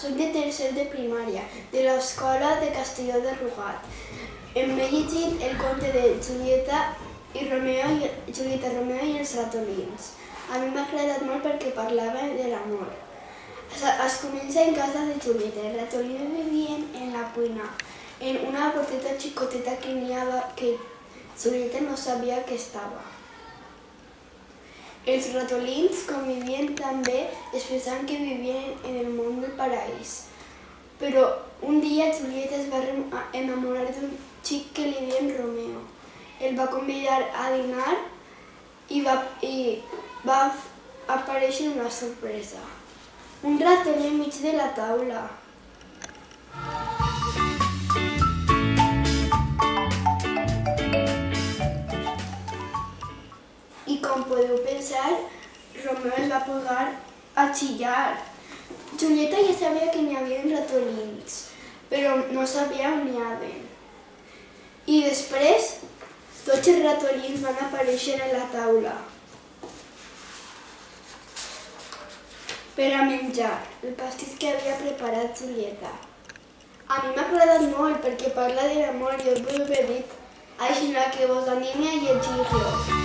soc de tercer de primària, de l'escola de Castelló de Rugat. Em he llegit el conte de Julieta Romeo i els ratolins. A mi m'ha agradat molt perquè parlava de l'amor. Es comença en casa de Julieta. Els ratolins vivien en la cuina, en una boteta xicoteta que Julieta no sabia que estava. Els ratolins convivien també es pensaven que vivien en el món del paraís. Però un dia Julieta es va enamorar d'un xic que li deien Romeo. El va convidar a dinar i va aparèixer una sorpresa. Un ratolí enmig de la taula. I com podeu pensar, Romeo es va posar a xillar. Julieta ja sabia que n'hi havia ratolins, però no sabia on n'hi havia. I després, tots els ratolins van aparèixer a la taula per a menjar el pastís que havia preparat Julieta. A mi m'ha agradat molt perquè parla de l'amor i us ho he dit, així que vos anime a llegir-lo.